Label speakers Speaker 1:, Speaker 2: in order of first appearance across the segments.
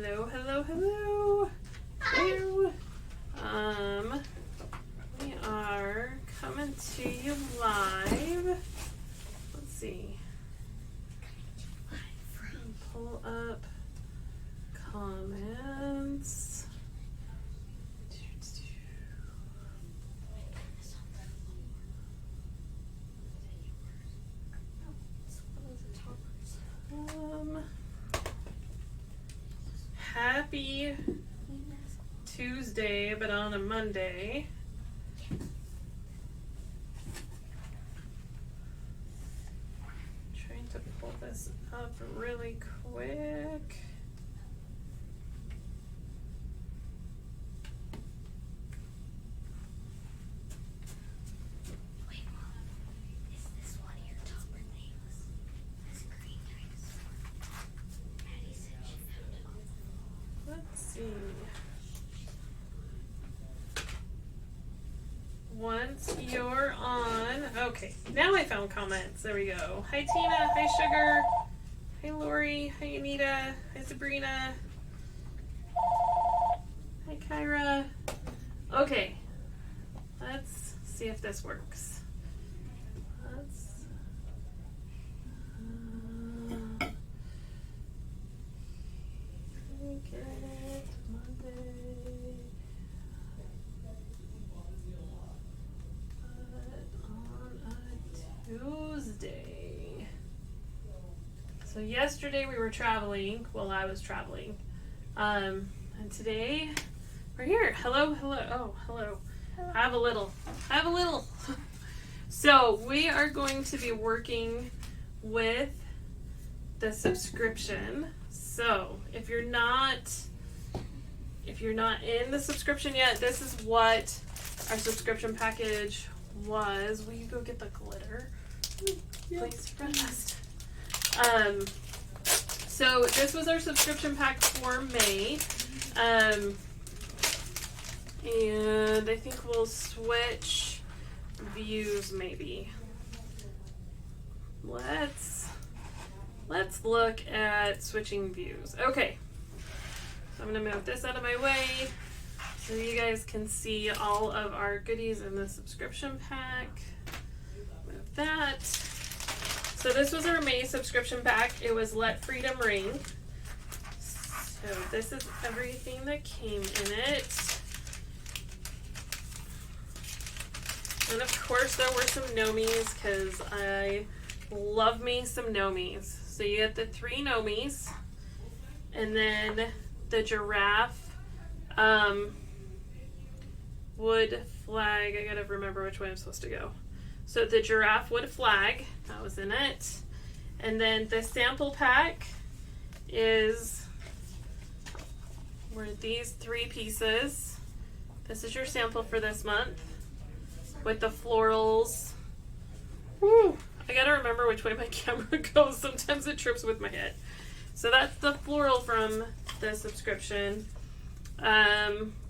Speaker 1: Hello, hello, hello. Hello. We are coming to you live. Let's see. Pull up comments. Happy Tuesday, but on a Monday. Trying to pull this up really quick. Once you're on, okay, now I found comments. There we go. Hi Tina, hi Sugar, hi Lori, hi Anita, hi Sabrina, hi Kyra. Okay, let's see if this works. Let's get it Monday. Tuesday. So yesterday we were traveling. Well, I was traveling. And today we're here. Hello, hello. Oh, hello. Have a little. So we are going to be working with the subscription. So if you're not in the subscription yet, this is what our subscription package was. Will you go get the glitter? Please, fast. So this was our subscription pack for May. And I think we'll switch views maybe. Let's look at switching views. Okay. So I'm gonna move this out of my way so you guys can see all of our goodies in the subscription pack. Move that. So this was our May subscription pack. It was Let Freedom Ring. So this is everything that came in it. And of course there were some nomies because I love me some nomies. So you get the 3 nomies and then the giraffe wood flag. I gotta remember which way I'm supposed to go. So the giraffe wood flag, that was in it. And then the sample pack were these 3 pieces. This is your sample for this month with the florals. Woo! I gotta remember which way my camera goes. Sometimes it trips with my head. So that's the floral from the subscription.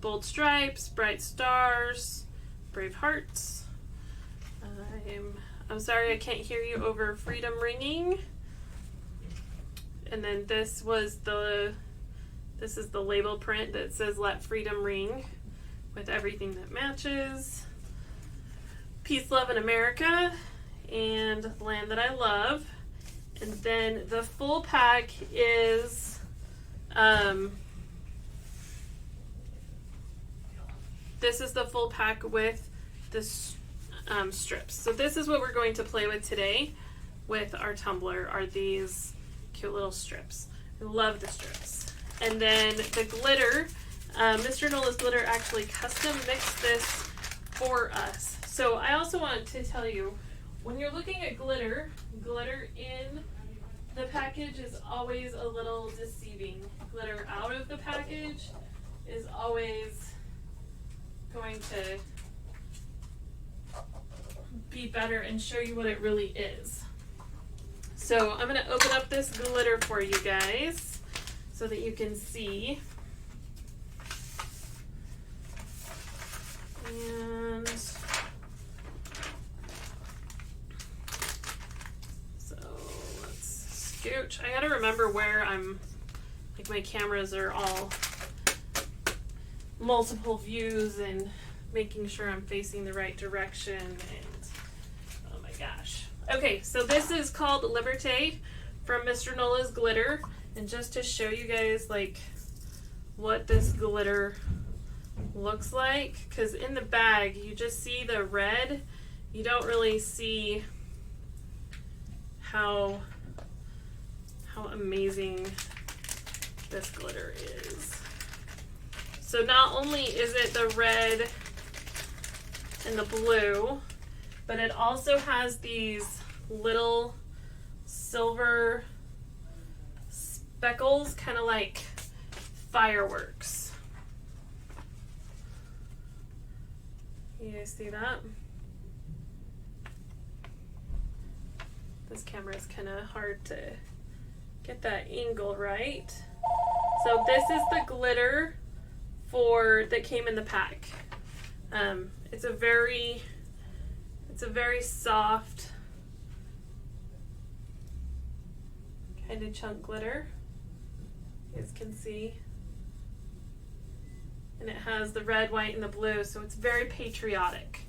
Speaker 1: Bold stripes, bright stars, brave hearts. I'm sorry I can't hear you over freedom ringing. And then this is the label print that says Let Freedom Ring with everything that matches. Peace, Love, in America and Land That I Love. And then the full pack is this is the full pack with the strips. So this is what we're going to play with today with our tumbler, are these cute little strips. I love the strips. And then the glitter, Mr. Nola's Glitter actually custom mixed this for us. So I also wanted to tell you, when you're looking at glitter in the package is always a little deceiving. Glitter out of the package is always going to be better and show you what it really is. So I'm going to open up this glitter for you guys so that you can see. And so let's scooch. I gotta remember where I'm like my cameras are all multiple views and making sure I'm facing the right direction, and oh my gosh. Okay, so this is called Liberté from Mr. Nola's Glitter, and just to show you guys like what this glitter looks like, because in the bag you just see the red, you don't really see how amazing this glitter is. So not only is it the red and the blue, but it also has these little silver speckles, kind of like fireworks. You guys see that? This camera is kind of hard to get that angle right. So this is the glitter that came in the pack. It's a very soft kind of chunk glitter, you guys can see, and it has the red, white, and the blue, so it's very patriotic.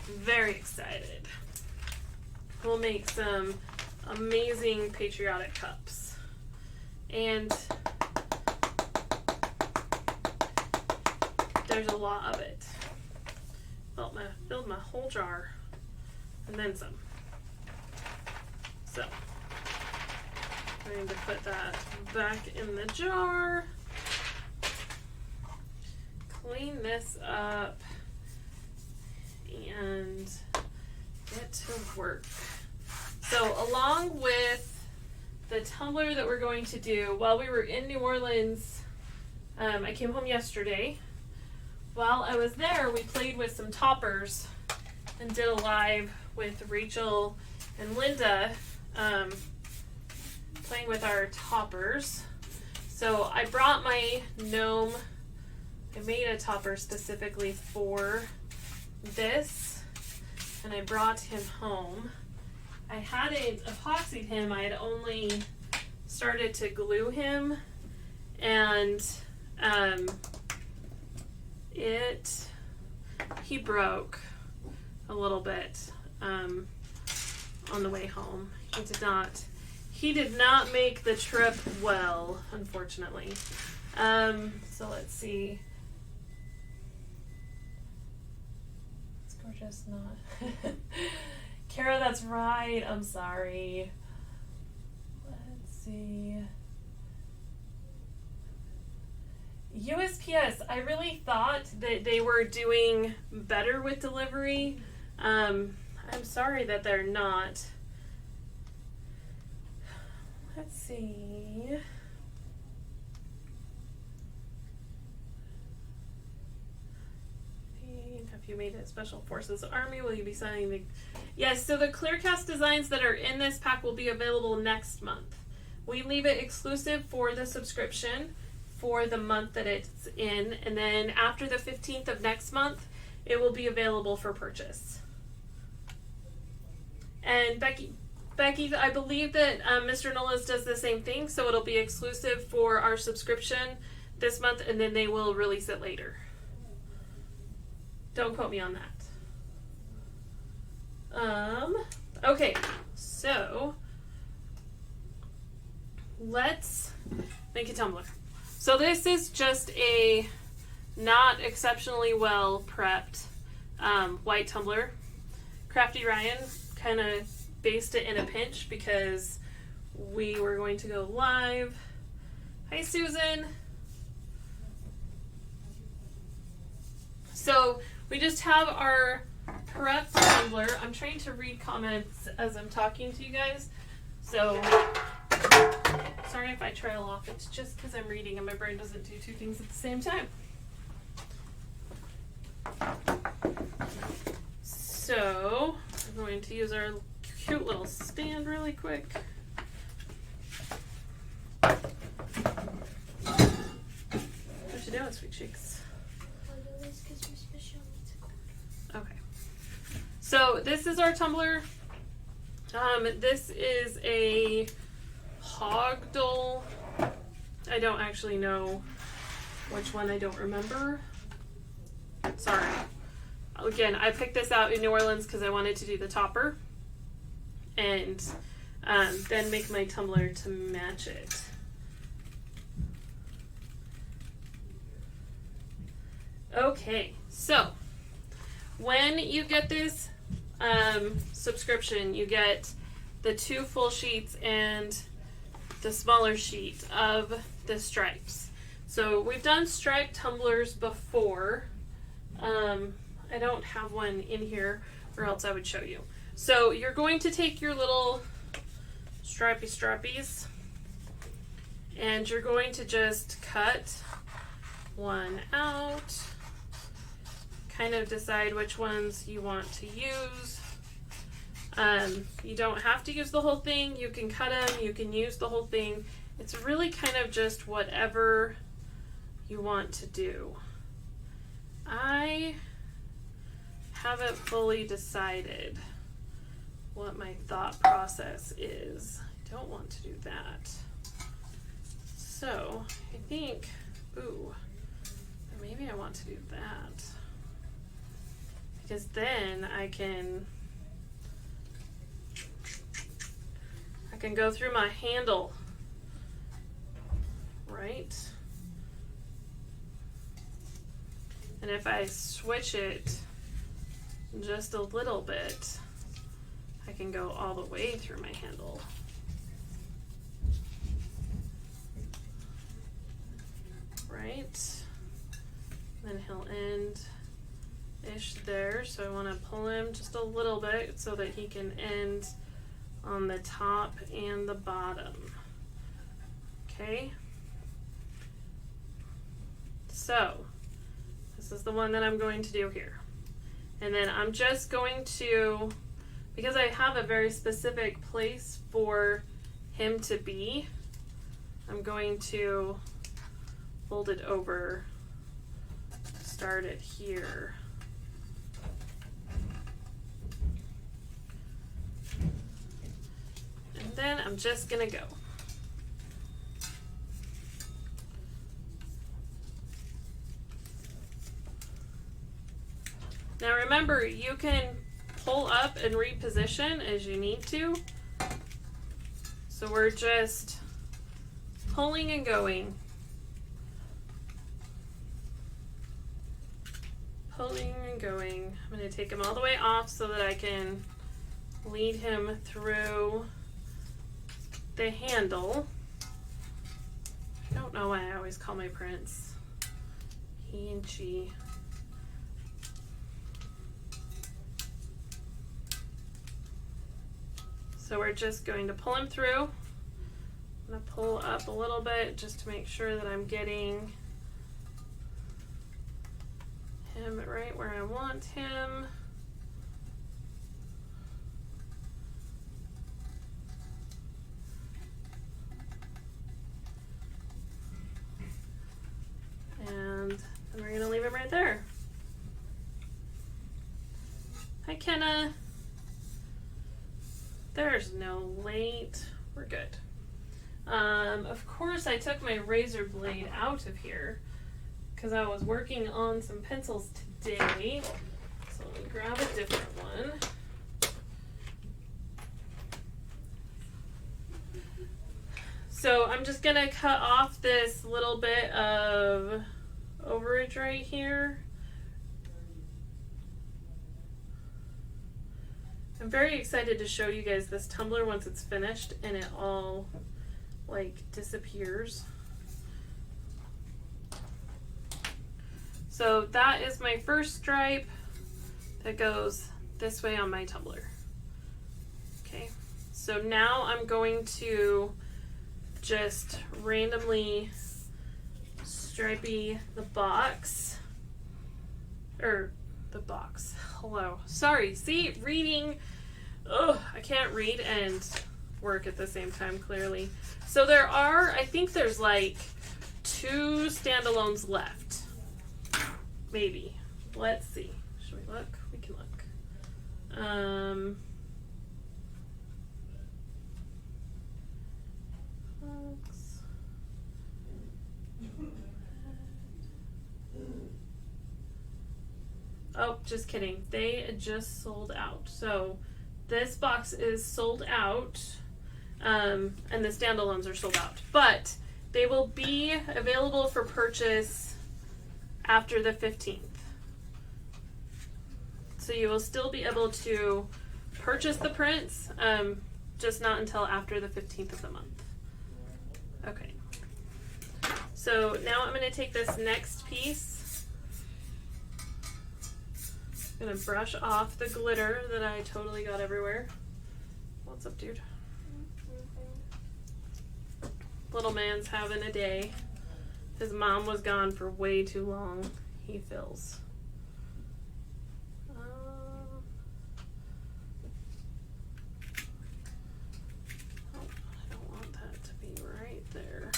Speaker 1: I'm very excited. We'll make some amazing patriotic cups, and there's a lot of it. Filled my whole jar and then some. So I'm going to put that back in the jar, clean this up, and get to work. So along with the tumbler that we're going to do, while we were in New Orleans, I came home yesterday. While I was there, we played with some toppers and did a live with Rachel and Linda, playing with our toppers. So I brought my gnome. I made a topper specifically for this, and I brought him home. I hadn't epoxied him. I had only started to glue him, and he broke a little bit on the way home. He did not make the trip well, unfortunately. So let's see. It's gorgeous, not. Kara, that's right. I'm sorry. Let's see. USPS, I really thought that they were doing better with delivery. I'm sorry that they're not. Let's see. Have you made it Special Forces Army? Will you be signing the... Yes, so the Clearcast designs that are in this pack will be available next month. We leave it exclusive for the subscription for the month that it's in, and then after the 15th of next month, it will be available for purchase. And Becky, I believe that Mr. Nola's does the same thing, so it'll be exclusive for our subscription this month, and then they will release it later. Don't quote me on that. Okay, so let's make a tumbler. So this is just a not exceptionally well prepped white tumbler. Crafty Ryan kind of based it in a pinch because we were going to go live. Hi, Susan. So we just have our prepped tumbler. I'm trying to read comments as I'm talking to you guys. So sorry if I trail off. It's just because I'm reading and my brain doesn't do two things at the same time. So I'm going to use our cute little stand really quick. What you doing, sweet cheeks? Okay. So this is our tumbler. This is a Hogdol I don't actually know which one. I don't remember. Sorry. Again, I picked this out in New Orleans because I wanted to do the topper and then make my tumbler to match it. Okay, so when you get this subscription, you get the 2 full sheets and the smaller sheet of the stripes. So we've done striped tumblers before. I don't have one in here, or else I would show you. So you're going to take your little strippies and you're going to just cut one out, kind of decide which ones you want to use. You don't have to use the whole thing. You can cut them, you can use the whole thing. It's really kind of just whatever you want to do. I haven't fully decided what my thought process is. I don't want to do that. So I think, ooh, maybe I want to do that. Because then I can go through my handle, right? And if I switch it just a little bit, I can go all the way through my handle. Right? Then he'll end-ish there, so I want to pull him just a little bit so that he can end on the top and the bottom. Okay? So, this is the one that I'm going to do here. And then I'm just going to, because I have a very specific place for him to be, I'm going to fold it over, start it here. And then I'm just gonna go. Now remember, you can pull up and reposition as you need to. So we're just pulling and going. Pulling and going. I'm going to take him all the way off so that I can lead him through the handle. I don't know why I always call my prince he and she. So we're just going to pull him through. I'm going to pull up a little bit just to make sure that I'm getting him right where I want him. And then we're going to leave him right there. Hi, Kenna. There's no late. We're good. Of course, I took my razor blade out of here because I was working on some pencils today. So let me grab a different one. So I'm just gonna cut off this little bit of overage right here. I'm very excited to show you guys this tumbler once it's finished and it all like disappears. So that is my first stripe that goes this way on my tumbler. Okay, so now I'm going to just randomly stripey the box, or the box, hello, sorry, see, reading, oh, I can't read and work at the same time, clearly. So there are, I think there's like 2 standalones left. Maybe. Let's see. Should we look? We can look. Oh, just kidding. They just sold out. So this box is sold out, and the standalones are sold out. But they will be available for purchase after the 15th. So you will still be able to purchase the prints, just not until after the 15th of the month. Okay. So now I'm going to take this next piece. I'm going to brush off the glitter that I totally got everywhere. What's up, dude? Little man's having a day. His mom was gone for way too long, he feels. I don't want that to be right there.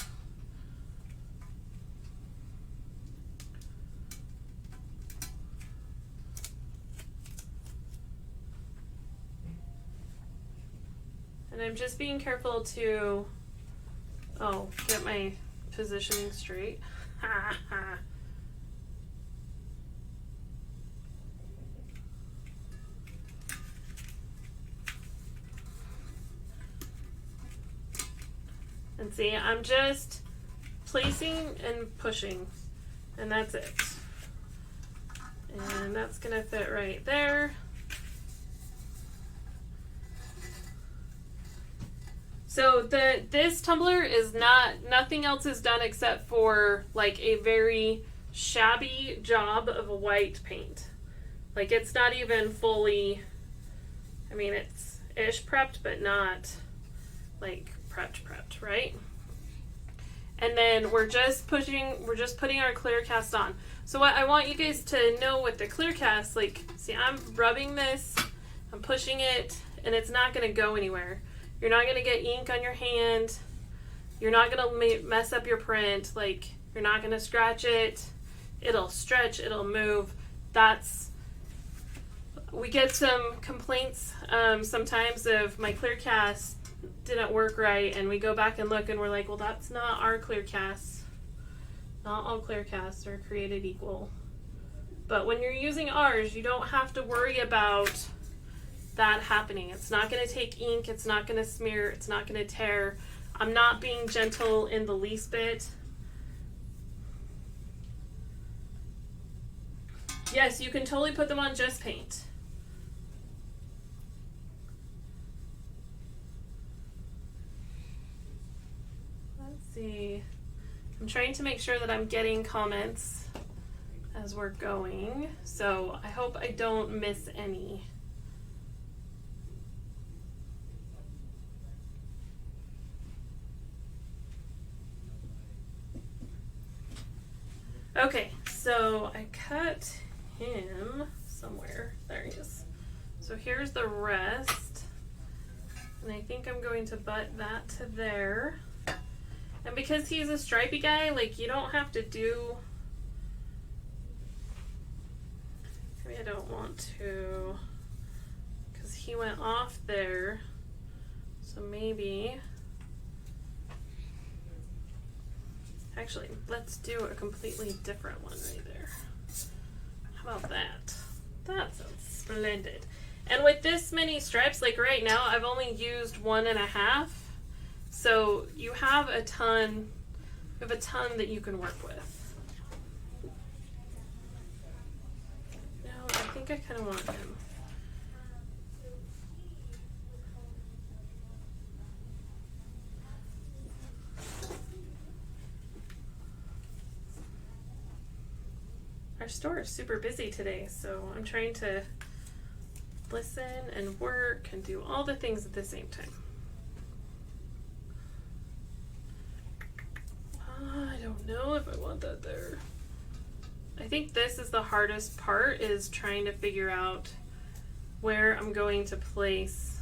Speaker 1: And I'm just being careful to, get my positioning straight. And see, I'm just placing and pushing, and that's it. And that's gonna fit right there. So this tumbler is nothing else is done except for like a very shabby job of a white paint. Like it's not even fully, I mean it's ish prepped, but not like prepped, right? And then we're just putting our clear cast on. So what I want you guys to know with the clear cast, like, see, I'm rubbing this, I'm pushing it, and it's not gonna go anywhere. You're not gonna get ink on your hand. You're not gonna mess up your print. Like, you're not gonna scratch it. It'll stretch, it'll move. We get some complaints sometimes of my clear cast didn't work right, and we go back and look and we're like, well, that's not our clear cast. Not all clear casts are created equal. But when you're using ours, you don't have to worry about that happening. It's not going to take ink, it's not going to smear, it's not going to tear. I'm not being gentle in the least bit. Yes, you can totally put them on just paint. Let's see. I'm trying to make sure that I'm getting comments as we're going, so I hope I don't miss any. Okay, so I cut him somewhere. There he is. So here's the rest. And I think I'm going to butt that to there. And because he's a stripy guy, like, you don't have to do... Maybe I don't want to... Because he went off there. So maybe... Actually, let's do a completely different one right there. How about that? That sounds splendid. And with this many stripes, like right now, I've only used 1.5. So you have a ton that you can work with. No, I think I kind of want him. Our store is super busy today, so I'm trying to listen and work and do all the things at the same time. I don't know if I want that there. I think this is the hardest part, is trying to figure out where I'm going to place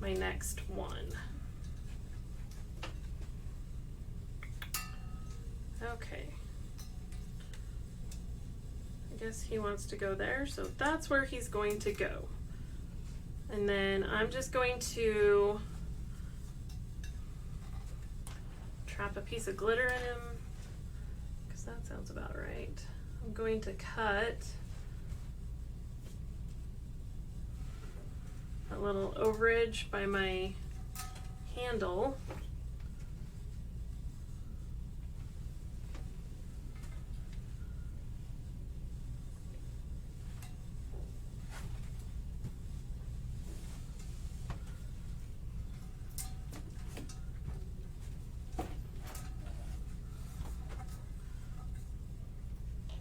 Speaker 1: my next one. Okay. I guess he wants to go there, so that's where he's going to go. And then I'm just going to trap a piece of glitter in him, because that sounds about right. I'm going to cut little overage by my handle.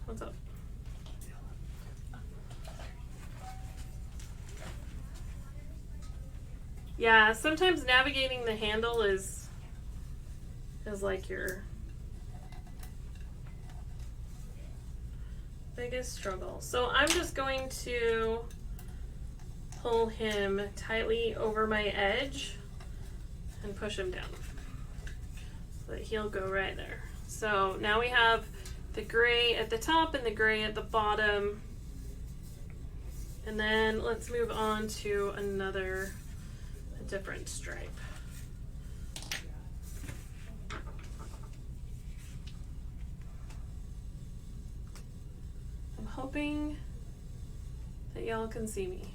Speaker 1: What's up? Yeah, sometimes navigating the handle is like your biggest struggle. So I'm just going to pull him tightly over my edge and push him down so that he'll go right there. So now we have the gray at the top and the gray at the bottom. And then let's move on to a different stripe. I'm hoping that y'all can see me.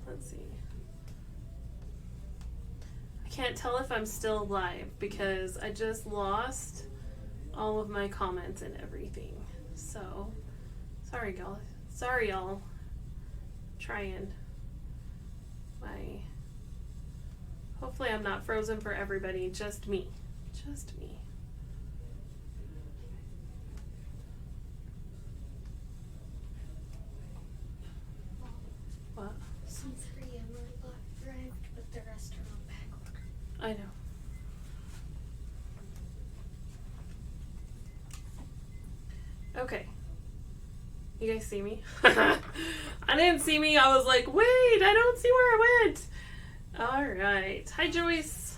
Speaker 1: Let's see. I can't tell if I'm still live because I just lost all of my comments and everything. So, sorry y'all. Sorry y'all. Trying. Hopefully I'm not frozen for everybody, just me. Just me. What?
Speaker 2: Some 3 arrived, but the rest are on back order.
Speaker 1: I know. Okay. You guys see me? I didn't see me. I was like, wait, I don't see where I went. All right. Hi, Joyce.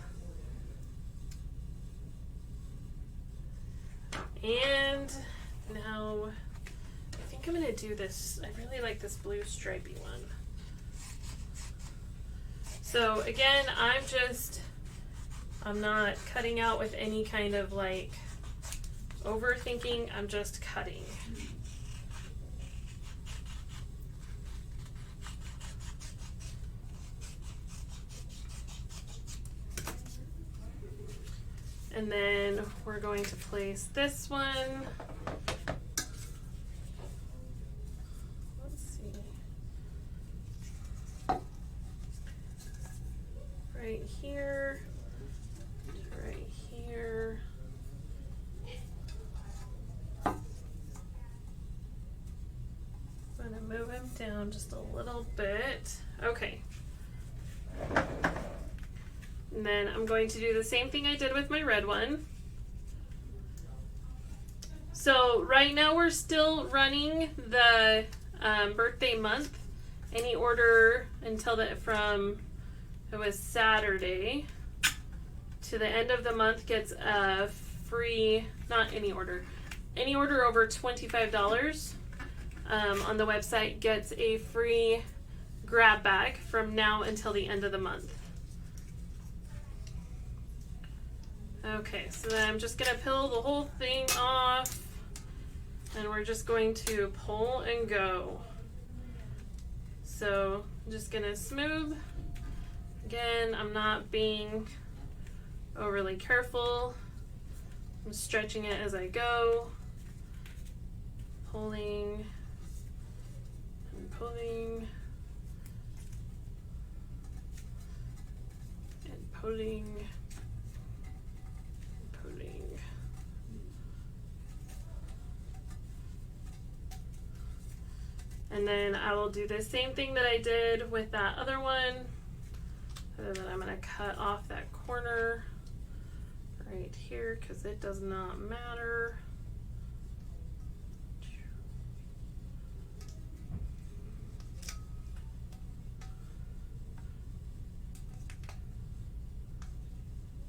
Speaker 1: And now I think I'm going to do this. I really like this blue stripy one. So again, I'm not cutting out with any kind of like overthinking. I'm just cutting. And then we're going to place this one. Let's see. Right here. Right here. I'm gonna move him down just a little bit. Okay. And then I'm going to do the same thing I did with my red one. So right now we're still running the birthday month. Any order until it was Saturday to the end of the month gets a free, not any order. Any order over $25 on the website gets a free grab bag from now until the end of the month. Okay, so then I'm just going to peel the whole thing off, and we're just going to pull and go. So I'm just going to smooth. Again, I'm not being overly careful. I'm stretching it as I go, pulling and pulling and pulling. And then I will do the same thing that I did with that other one. And then I'm going to cut off that corner right here because it does not matter.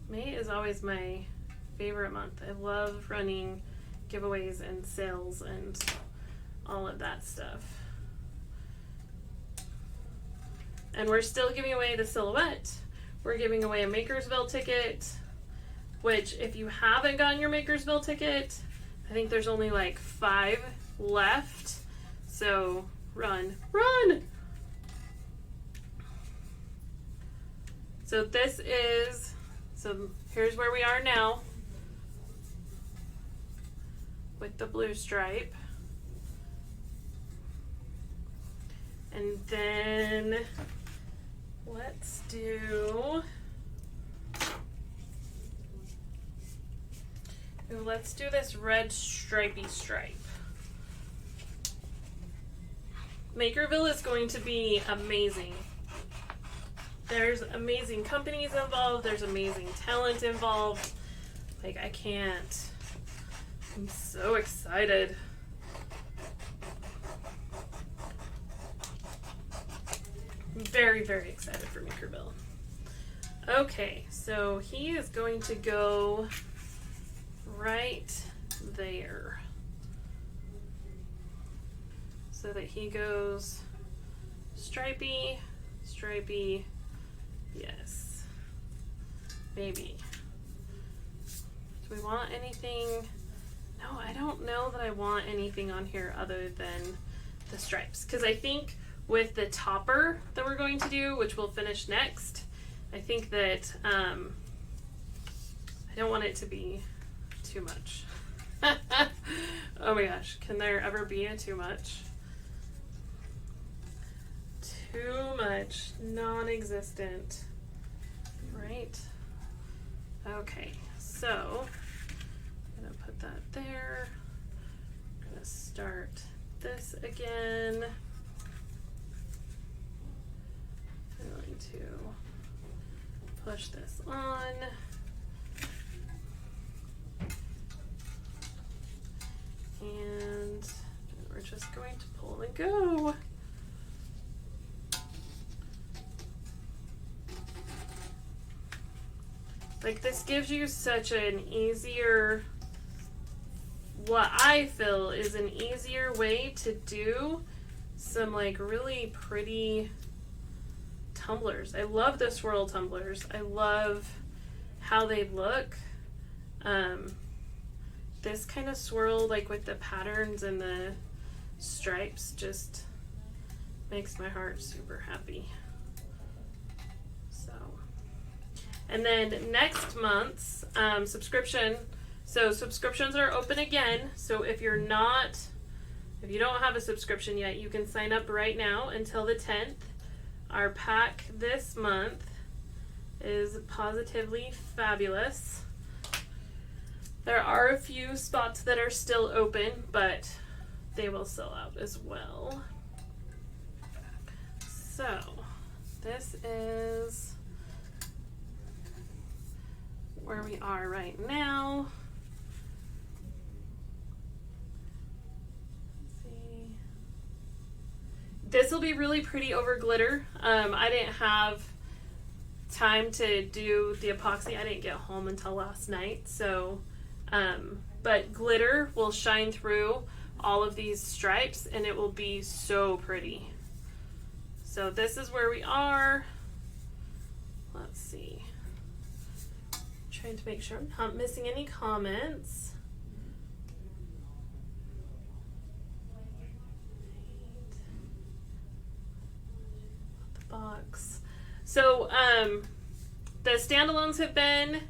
Speaker 1: May is always my favorite month. I love running giveaways and sales and all of that stuff. And we're still giving away the silhouette. We're giving away a Makersville ticket, which if you haven't gotten your Makersville ticket, I think there's only like 5 left. So run, run! So this is, so here's where we are now with the blue stripe. And then let's do this red stripy stripe. Makerville is going to be amazing. There's amazing companies involved. There's amazing talent involved. Like, I can't. I'm so excited. I'm very, very excited for Makerville. Okay, so he is going to go right there. So that he goes stripey, stripey, yes, maybe. Do we want anything? No, I don't know that I want anything on here other than the stripes. Because I think with the topper that we're going to do, which we'll finish next, I think that I don't want it to be too much. Oh my gosh, can there ever be a too much? Too much, non-existent, right? Okay, so I'm gonna put that there. I'm gonna start this again. I'm going to push this on. And we're just going to pull and go. Like, this gives you such an easier, what I feel is an easier way to do some like really pretty tumblers. I love the swirl tumblers. I love how they look. This kind of swirl, like with the patterns and the stripes, just makes my heart super happy. So, and then next month's subscription, so subscriptions are open again. So if you don't have a subscription yet, you can sign up right now until the 10th. Our pack this month is Positively Fabulous. There are a few spots that are still open, but they will sell out as well. So this is where we are right now. Let's see. This will be really pretty over glitter. I didn't have time to do the epoxy. I didn't get home until last night, so but glitter will shine through all of these stripes and it will be so pretty. So this is where we are. Let's see. Trying to make sure I'm not missing any comments. The box. So the standalones have been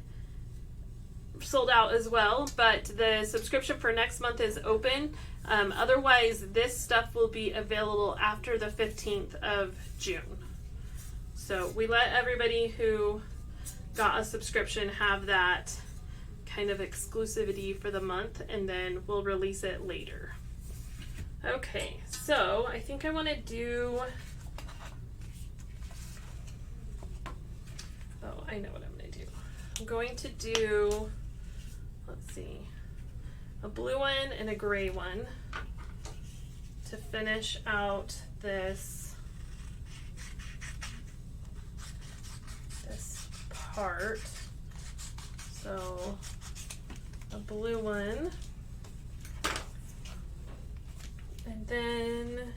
Speaker 1: sold out as well, but the subscription for next month is open. Otherwise, this stuff will be available after the 15th of June. So we let everybody who got a subscription have that kind of exclusivity for the month, and then we'll release it later. Okay, so I think I want to do, oh, I know what I'm going to do. I'm going to do, let's see, a blue one and a gray one to finish out this part. So a blue one, and then,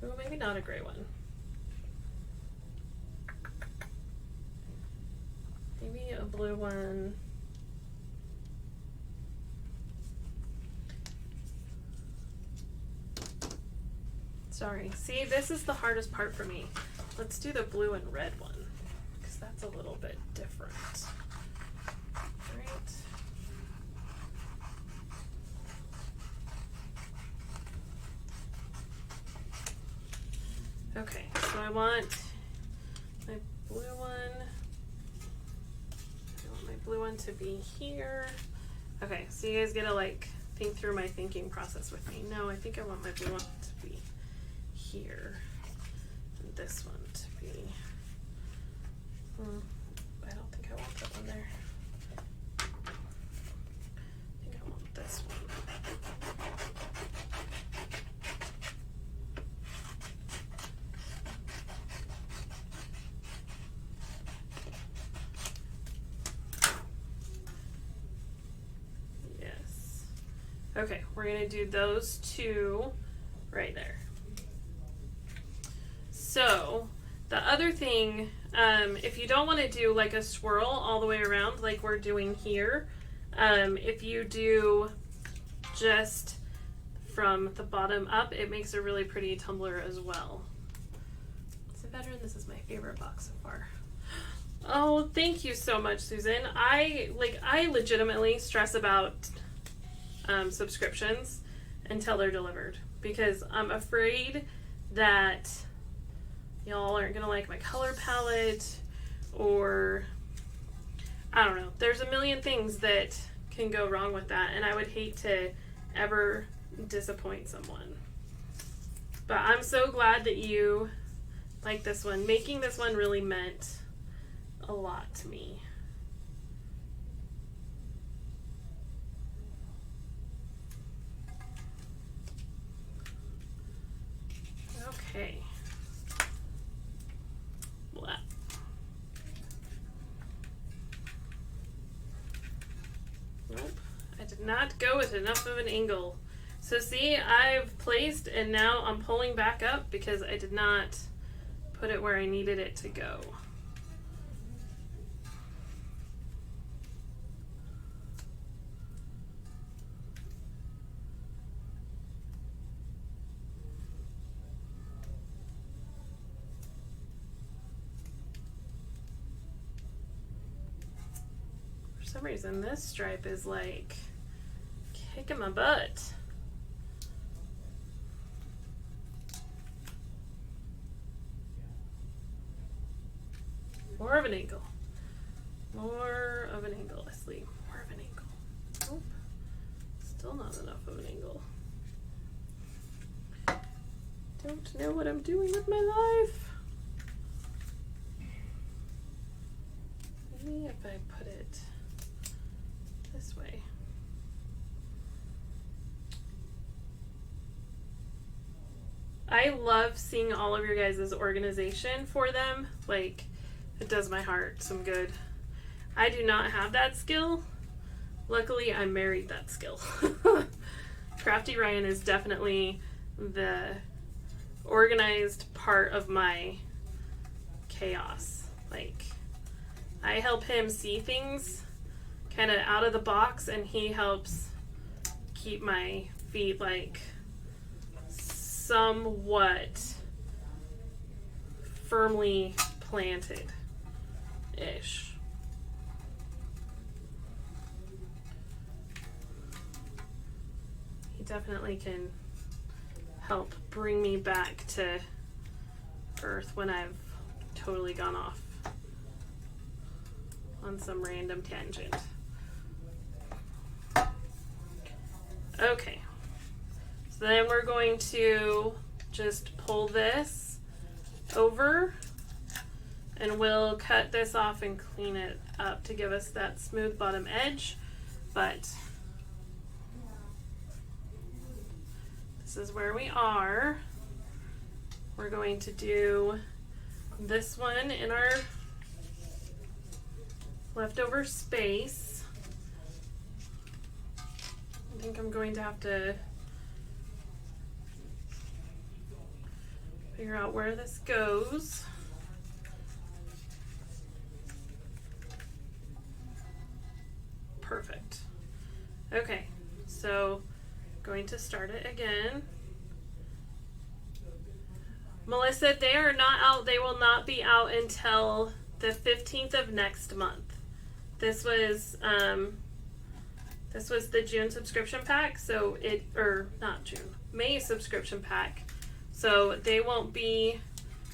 Speaker 1: oh, maybe not a gray one. Maybe a blue one. Sorry. See, this is the hardest part for me. Let's do the blue and red one because that's a little bit different. Right. Okay, so I want my blue one. I want my blue one to be here. Okay, so you guys get to like think through my thinking process with me. No, I think I want my blue one to be here. And this one to be, I don't think I want that one there. I think I want this one. Yes. Okay, we're gonna do those two right there. So the other thing, if you don't want to do like a swirl all the way around like we're doing here, if you do just from the bottom up, it makes a really pretty tumbler as well. Is it better? This is my favorite box so far. Oh, thank you so much, Susan. I legitimately stress about subscriptions until they're delivered because I'm afraid that y'all aren't gonna like my color palette, or I don't know. There's a million things that can go wrong with that, and I would hate to ever disappoint someone. But I'm so glad that you like this one. Making this one really meant a lot to me. Okay. Blah. Nope, I did not go with enough of an angle. So see, I've placed and now I'm pulling back up because I did not put it where I needed it to go. For some reason this stripe is like kicking my butt. More of an angle. More of an angle, Leslie. More of an angle. Nope. Still not enough of an angle. Don't know what I'm doing with my life. Maybe if I put it this way. I love seeing all of your guys' organization for them. Like, it does my heart some good. I do not have that skill. Luckily, I married that skill. Crafty Ryan is definitely the organized part of my chaos. Like, I help him see things kind of out of the box, and he helps keep my feet like somewhat firmly planted-ish. He definitely can help bring me back to earth when I've totally gone off on some random tangent. Okay, so then we're going to just pull this over and we'll cut this off and clean it up to give us that smooth bottom edge, but this is where we are. We're going to do this one in our leftover space. I think I'm going to have to figure out where this goes. Perfect. Okay, so going to start it again. Melissa, they are not out. They will not be out until the 15th of next month. This was the June subscription pack, so not June, May subscription pack. So they won't be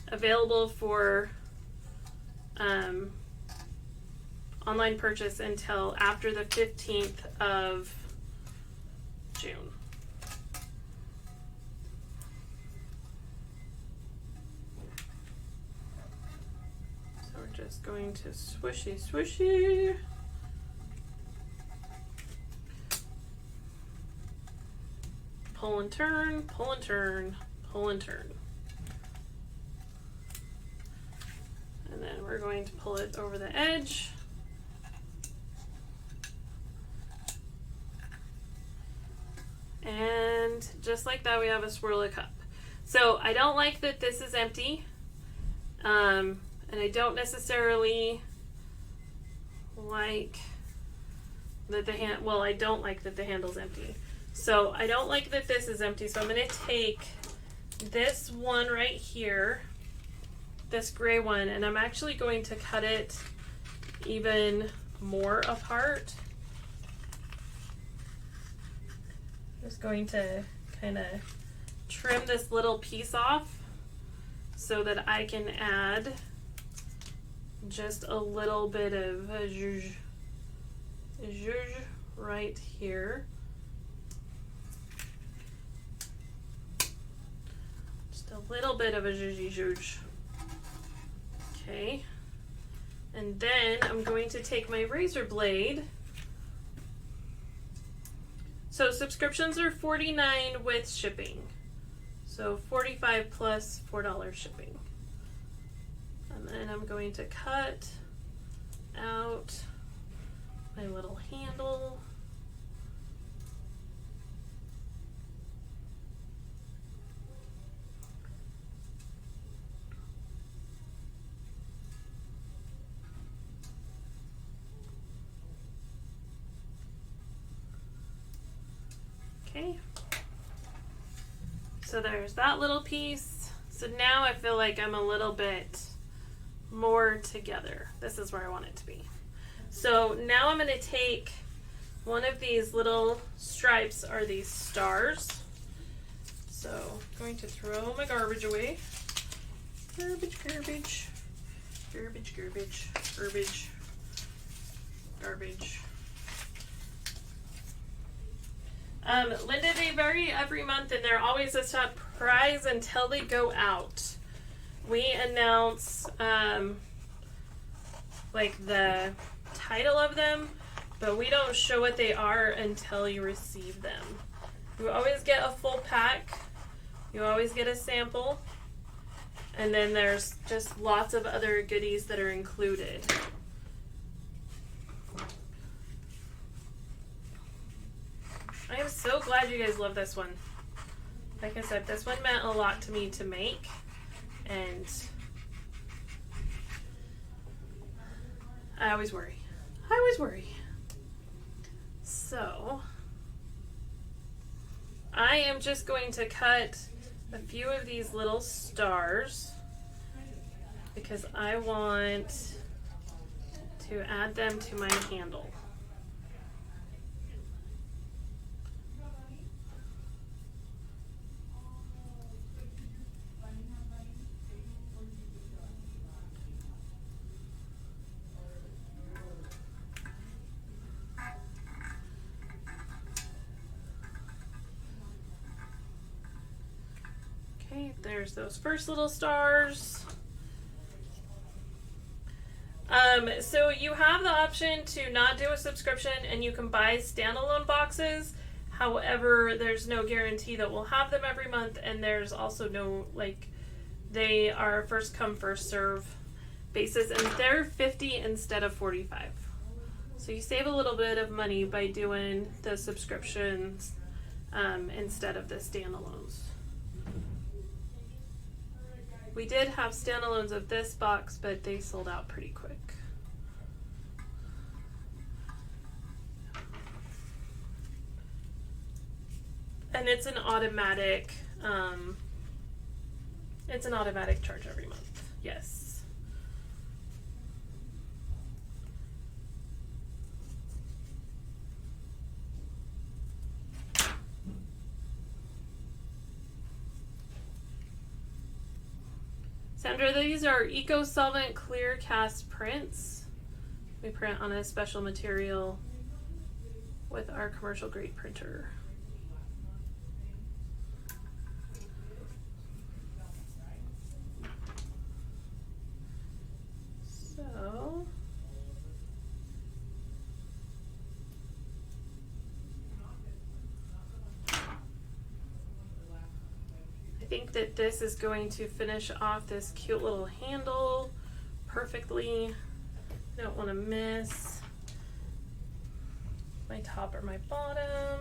Speaker 1: available for online purchase until after the 15th of June. So we're just going to swishy, swishy. Pull and turn, pull and turn, pull and turn. And then we're going to pull it over the edge. And just like that, we have a swirly cup. So I don't like that this is empty. And I don't necessarily like that I don't like that the handle's empty. So I don't like that this is empty. So I'm going to take this one right here, this gray one, and I'm actually going to cut it even more apart. Just going to kind of trim this little piece off so that I can add just a little bit of zhuzh right here. Just a little bit of a zhuzh. Okay. And then I'm going to take my razor blade. So subscriptions are $49 with shipping. So $45 plus $4 shipping. And then I'm going to cut out my little handle. Okay, so there's that little piece. So now I feel like I'm a little bit more together. This is where I want it to be. So now I'm going to take one of these little stripes, are these stars. So I'm going to throw my garbage away. Garbage, garbage, garbage, garbage, garbage, garbage. Linda, they vary every month and they're always a surprise until they go out. We announce like the title of them, but we don't show what they are until you receive them. You always get a full pack. You always get a sample. And then there's just lots of other goodies that are included. I am so glad you guys love this one. Like I said, this one meant a lot to me to make, and I always worry. So I am just going to cut a few of these little stars because I want to add them to my handle. Okay, there's those first little stars. So you have the option to not do a subscription and you can buy standalone boxes. However, there's no guarantee that we'll have them every month, and there's also no, they are first come, first serve basis, and they're $50 instead of $45. So you save a little bit of money by doing the subscriptions instead of the standalones. We did have standalones of this box, but they sold out pretty quick. And it's an automatic It's an automatic charge every month. Yes. Sandra, these are Eco Solvent Clear Cast prints. We print on a special material with our commercial grade printer. So I think that this is going to finish off this cute little handle perfectly. Don't want to miss my top or my bottom.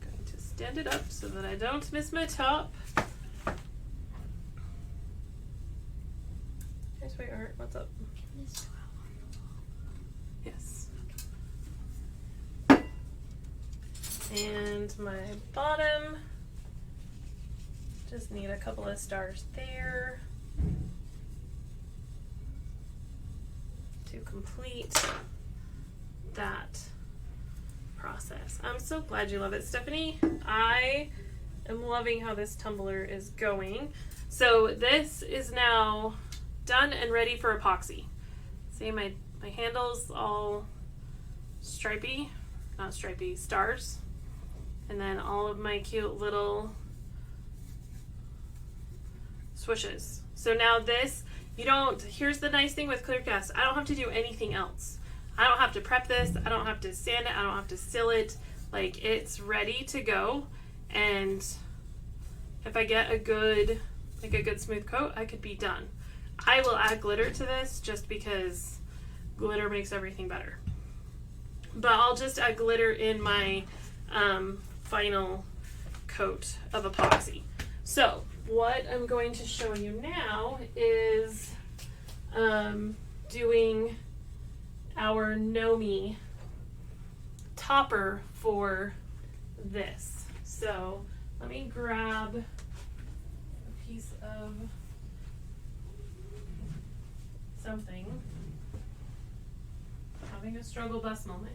Speaker 1: Going to stand it up so that I don't miss my top. Hey, sweetheart, what's up? Yes. And my bottom, just need a couple of stars there to complete that process. I'm so glad you love it, Stephanie. I am loving how this tumbler is going. So this is now done and ready for epoxy. See my handles all stripy, not stripy, stars. And then all of my cute little swooshes. So now this, here's the nice thing with Clearcast, I don't have to do anything else. I don't have to prep this, I don't have to sand it, I don't have to seal it. Like, it's ready to go. And if I get a good smooth coat, I could be done. I will add glitter to this just because glitter makes everything better. But I'll just add glitter in my final coat of epoxy. So what I'm going to show you now is doing our Nomi topper for this. So let me grab a piece of something. Having a struggle bus moment.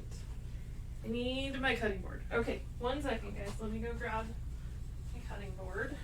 Speaker 1: I need my cutting board. Okay, 1 second, guys. Let me go grab my cutting board.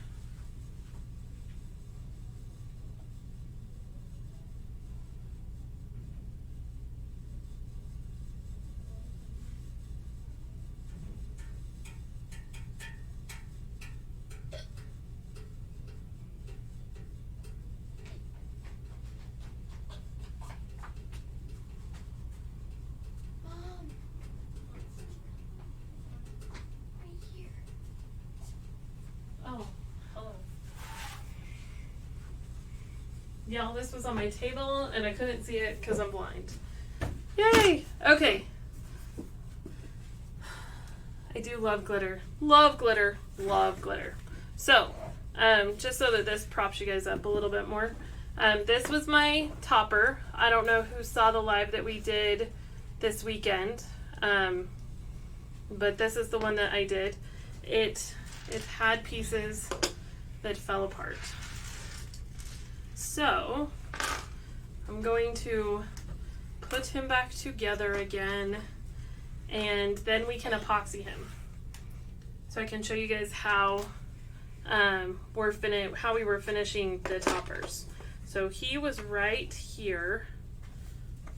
Speaker 1: Y'all, this was on my table and I couldn't see it because I'm blind. Yay! Okay. I do love glitter. Love glitter. Love glitter. So, just so that this props you guys up a little bit more. This was my topper. I don't know who saw the live that we did this weekend. But this is the one that I did. It had pieces that fell apart. So, I'm going to put him back together again, and then we can epoxy him. So I can show you guys how we were finishing the toppers. So he was right here,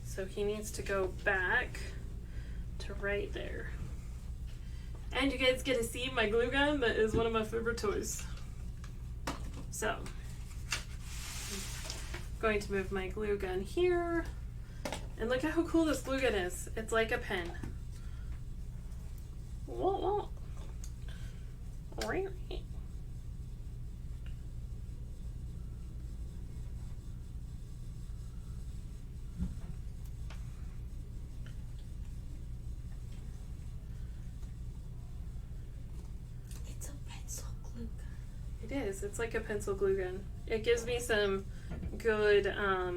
Speaker 1: so he needs to go back to right there. And you guys get to see my glue gun that is one of my favorite toys. So, going to move my glue gun here, and look at how cool this glue gun is. It's like a pen. Whoa, whoa.
Speaker 2: It's a pencil glue gun.
Speaker 1: It is. It's like a pencil glue gun. It gives me some good, I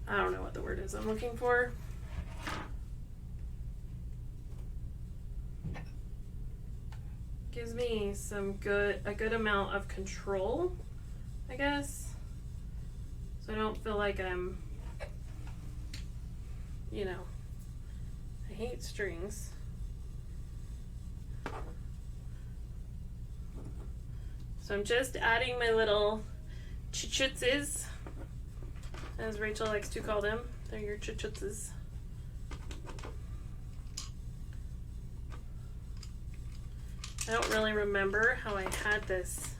Speaker 1: don't know what the word is I'm looking for. Gives me a good amount of control, I guess. So I don't feel like I'm, I hate strings. So I'm just adding my little chuchutzes, as Rachel likes to call them. They're your chuchutzes. I don't really remember how I had this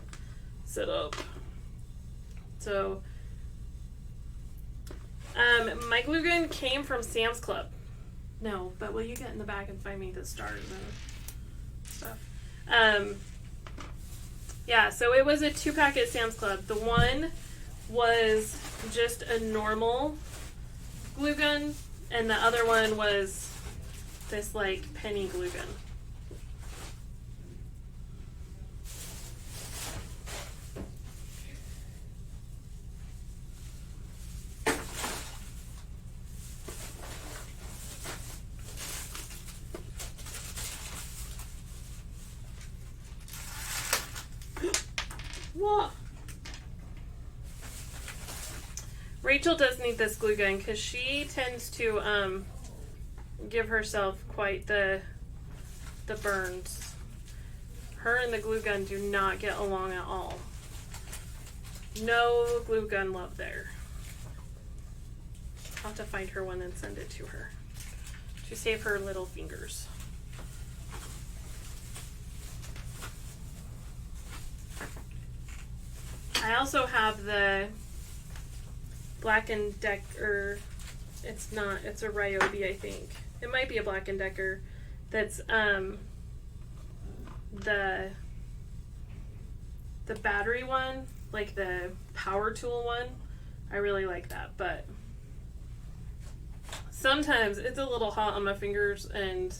Speaker 1: set up. So, my glue gun came from Sam's Club. No, but will you get in the back and find me the stars and stuff? Yeah, so it was a 2-pack at Sam's Club. The one was just a normal glue gun, and the other one was this like penny glue gun. What? Rachel does need this glue gun because she tends to give herself quite the burns. Her and the glue gun do not get along at all. No glue gun love there. I'll have to find her one and send it to her to save her little fingers. I also have the Black & Decker, it's not, it's a Ryobi, I think. It might be a Black & Decker. That's the battery one, like the power tool one. I really like that, but sometimes it's a little hot on my fingers and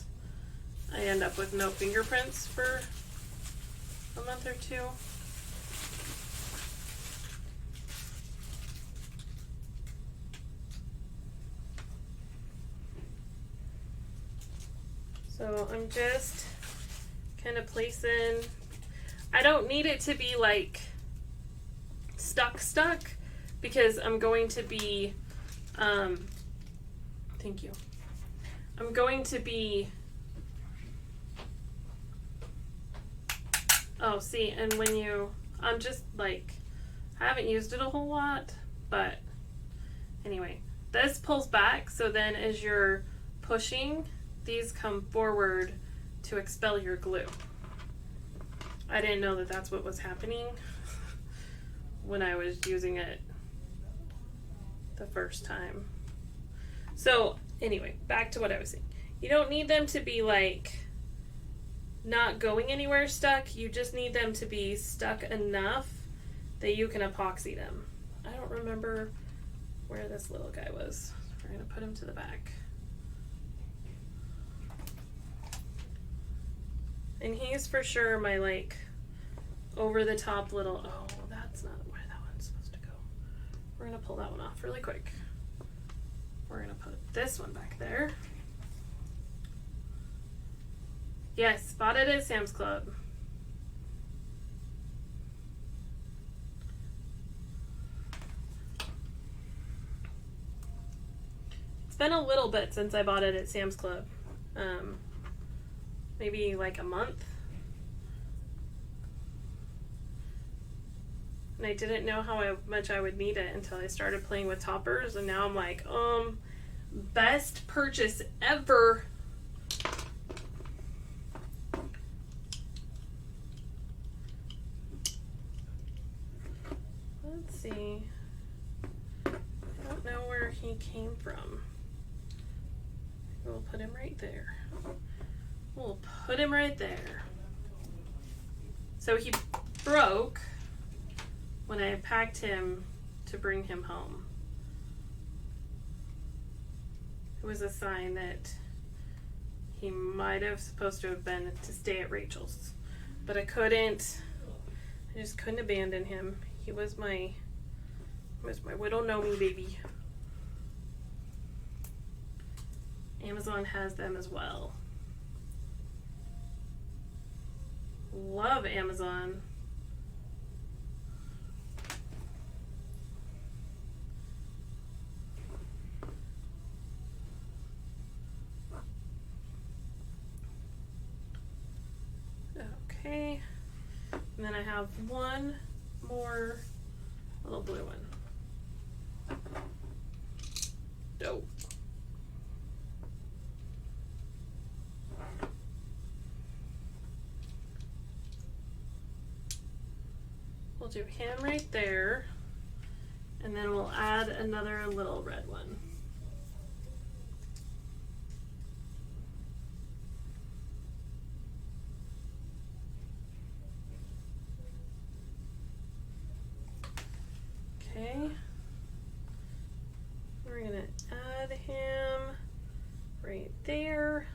Speaker 1: I end up with no fingerprints for a month or two. So I'm just kind of placing, I don't need it to be like stuck because I'm going to be, thank you. I'm going to be, oh see, and when you, I'm just like, I haven't used it a whole lot, but anyway, this pulls back, so then as you're pushing, these come forward to expel your glue. I didn't know that that's what was happening when I was using it the first time. So anyway, back to what I was saying. You don't need them to be like not going anywhere stuck. You just need them to be stuck enough that you can epoxy them. I don't remember where this little guy was. We're gonna put him to the back. And he's for sure my like over the top little, oh, that's not where that one's supposed to go. We're gonna pull that one off really quick. We're gonna put this one back there. Yes, bought it at Sam's Club. It's been a little bit since I bought it at Sam's Club. Maybe like a month. And I didn't know how much I would need it until I started playing with toppers, and now I'm like, best purchase ever. Let's see. I don't know where he came from. We'll put him right there. We'll put him right there. So he broke when I packed him to bring him home. It was a sign that he might have supposed to have been to stay at Rachel's. But I I just couldn't abandon him. He was my Widow Nomi baby. Amazon has them as well. Love Amazon. Okay. And then I have one more little blue one. Dope. We'll do him right there, and then we'll add another little red one. Okay, we're gonna add him right there,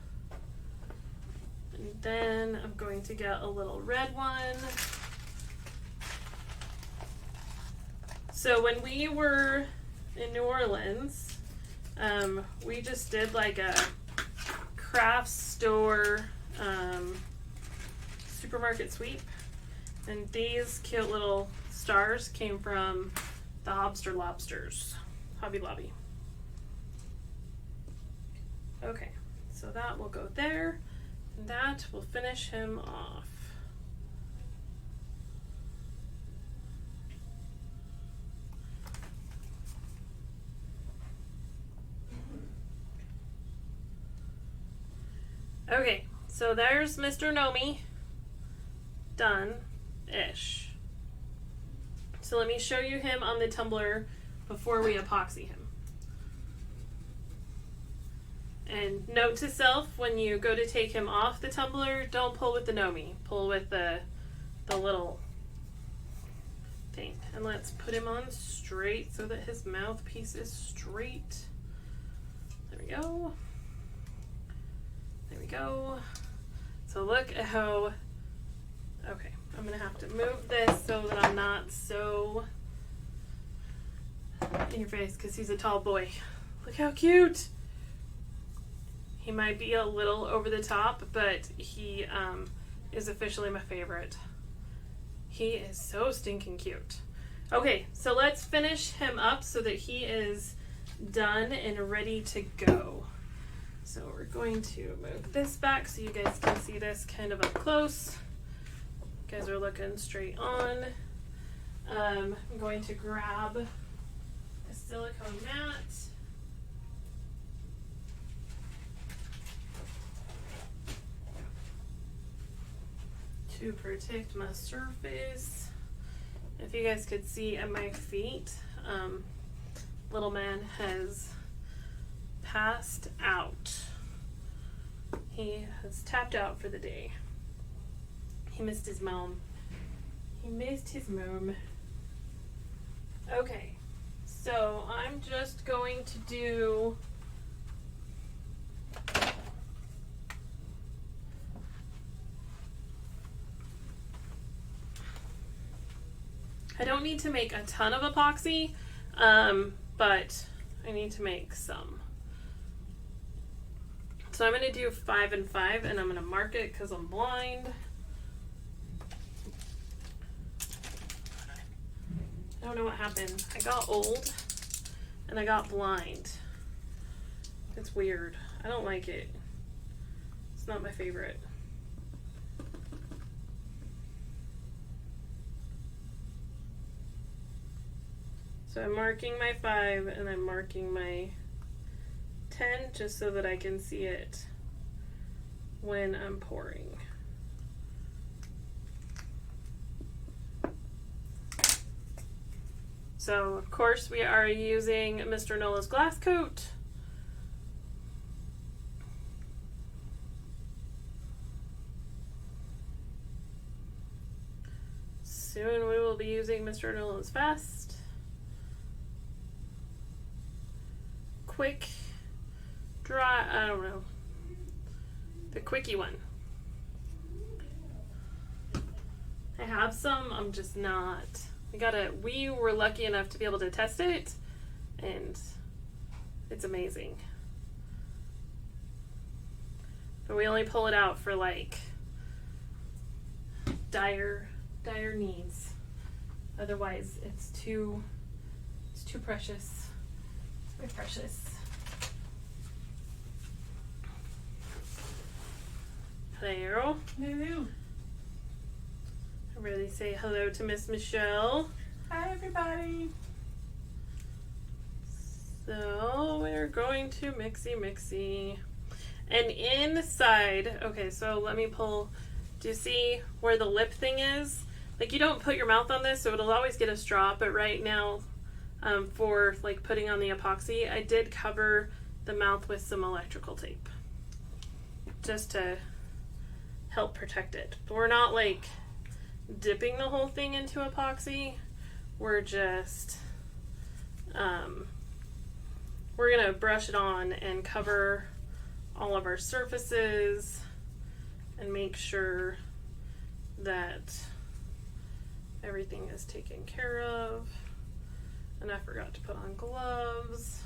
Speaker 1: and then I'm going to get a little red one. So when we were in New Orleans, we just did like a craft store supermarket sweep, and these cute little stars came from the Hobster Lobsters, Hobby Lobby. Okay, so that will go there, and that will finish him off. Okay, so there's Mr. Nomi, done-ish. So let me show you him on the tumbler before we epoxy him. And note to self, when you go to take him off the tumbler, don't pull with the Nomi. Pull with the little thing. And let's put him on straight so that his mouthpiece is straight. There we go. There we go. So look at how, okay, I'm gonna have to move this so that I'm not so in your face because he's a tall boy. Look how cute. He might be a little over the top, but he is officially my favorite. He is so stinking cute. Okay, so let's finish him up so that he is done and ready to go. So we're going to move this back so you guys can see this kind of up close. You guys are looking straight on. I'm going to grab a silicone mat. To protect my surface. If you guys could see at my feet, little man has passed out. He has tapped out for the day. He missed his mom. He missed his mom. Okay, so I'm just going to do I don't need to make a ton of epoxy, but I need to make some. So I'm going to do 5 and 5, and I'm going to mark it because I'm blind. I don't know what happened. I got old and I got blind. It's weird. I don't like it. It's not my favorite. So I'm marking my 5 and I'm marking my 10 just so that I can see it when I'm pouring. So of course we are using Mr. Nola's glass coat. Soon we will be using Mr. Nola's Fast. Quick, dry, I don't know, the quickie one. I have some, I'm just not. We were lucky enough to be able to test it, and it's amazing. But we only pull it out for like dire needs. Otherwise, it's too precious. It's very precious. Hello.
Speaker 3: Hello.
Speaker 1: Really say hello to Miss Michelle.
Speaker 3: Hi, everybody.
Speaker 1: So we're going to mixy. And inside, okay, so let me pull, do you see where the lip thing is? Like, you don't put your mouth on this, so it'll always get a straw, but right now, for like putting on the epoxy, I did cover the mouth with some electrical tape. Just to help protect it. But we're not like dipping the whole thing into epoxy. We're just, we're gonna brush it on and cover all of our surfaces and make sure that everything is taken care of. And I forgot to put on gloves.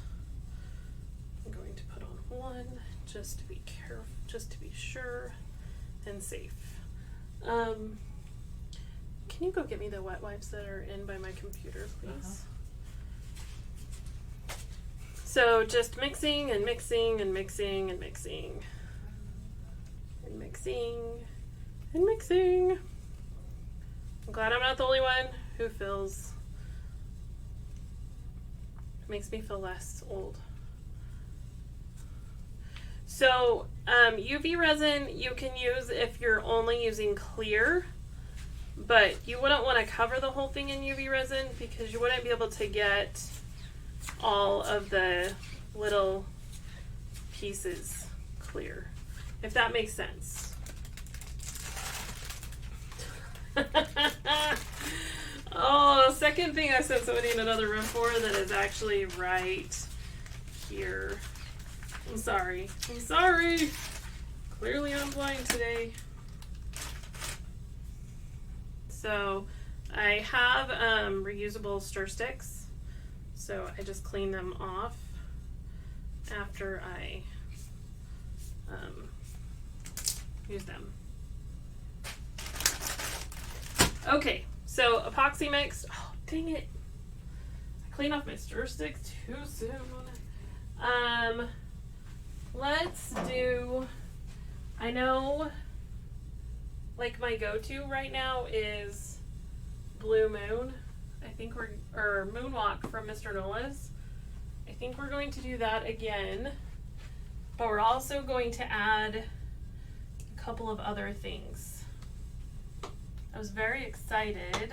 Speaker 1: I'm going to put on one just to be careful, just to be sure and safe. Can you go get me the wet wipes that are in by my computer, please? So just mixing and mixing and mixing and mixing and mixing and mixing. I'm glad I'm not the only one who feels, it makes me feel less old. So UV resin you can use if you're only using clear, but you wouldn't want to cover the whole thing in UV resin because you wouldn't be able to get all of the little pieces clear, if that makes sense. Oh, second thing I sent somebody in another room for that is actually right here. I'm sorry. Clearly I'm blind today. So I have reusable stir sticks. So I just clean them off after I use them. Okay, so epoxy mix. Oh, dang it. I cleaned off my stir sticks too soon. Let's do, I know, like my go-to right now is Blue Moon. I think or Moonwalk from Mr. Nola's. I think we're going to do that again, but we're also going to add a couple of other things. I was very excited.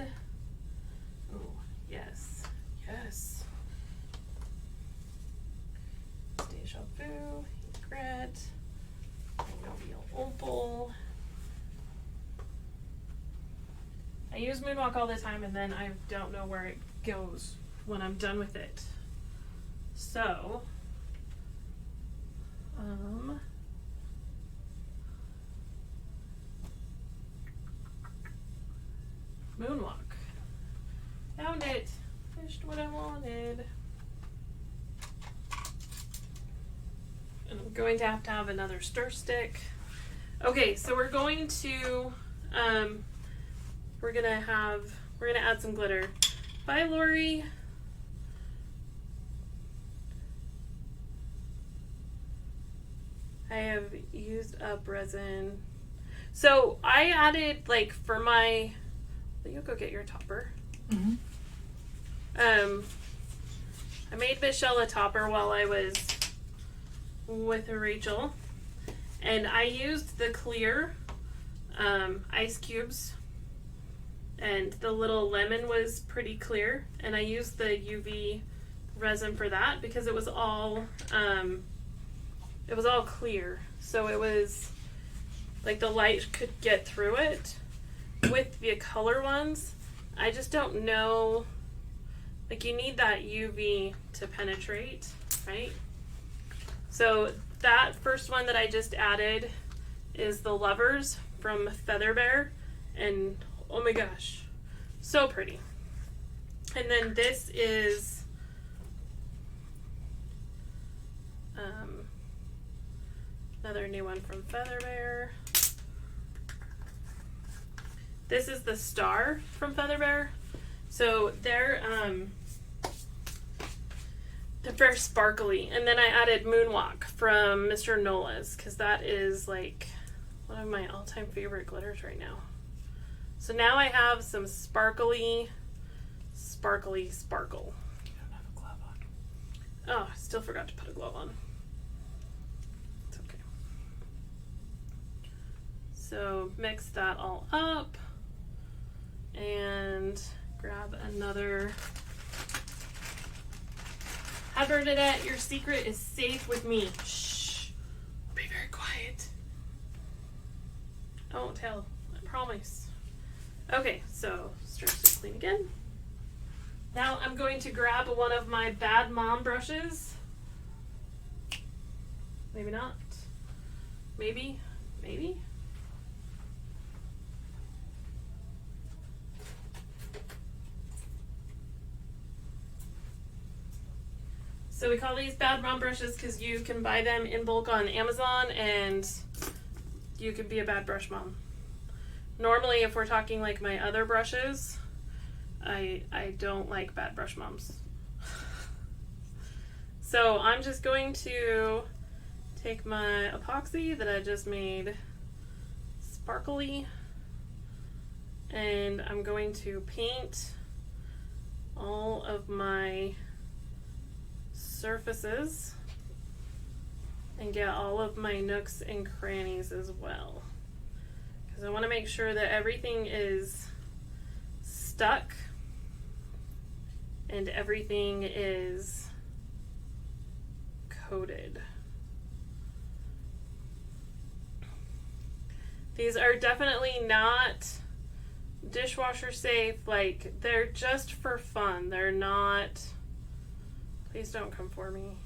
Speaker 1: Oh, yes. Deja Vu, Egret, Magnolia Opal. I use Moonwalk all the time and then I don't know where it goes when I'm done with it. So, Moonwalk. Found it. Finished what I wanted. And I'm going to have another stir stick. Okay, so we're going to, we're gonna add some glitter. Bye, Lori. I have used up resin. So I added, like, for my, you go get your topper.
Speaker 3: Mm-hmm.
Speaker 1: I made Michelle a topper while I was with Rachel, and I used the clear ice cubes, and the little lemon was pretty clear, and I used the UV resin for that because it was all clear, so it was like the light could get through it. With the color ones, I just don't know, like, you need that UV to penetrate, right? So that first one that I just added is the Lovers from Feather Bear, and Oh my gosh. So pretty. And then this is another new one from Feather Bear. This is the star from Feather Bear. So they're very sparkly. And then I added Moonwalk from Mr. Nola's because that is like one of my all-time favorite glitters right now. So now I have some sparkly sparkle.
Speaker 3: You don't have a glove on.
Speaker 1: Oh, I still forgot to put a glove on. It's okay. So mix that all up and grab another. Hi Bernadette, your secret is safe with me. Shh. Be very quiet. I won't tell. I promise. Okay, so strips are clean again. Now I'm going to grab one of my Bad Mom brushes. Maybe not. Maybe. Maybe. So we call these Bad Mom brushes because you can buy them in bulk on Amazon and you can be a bad brush mom. Normally, if we're talking like my other brushes, I don't like bad brush moms. So I'm just going to take my epoxy that I just made sparkly and I'm going to paint all of my surfaces and get all of my nooks and crannies as well, because I want to make sure that everything is stuck and everything is coated. These are definitely not dishwasher safe, like they're just for fun. They're not. Please don't come for me.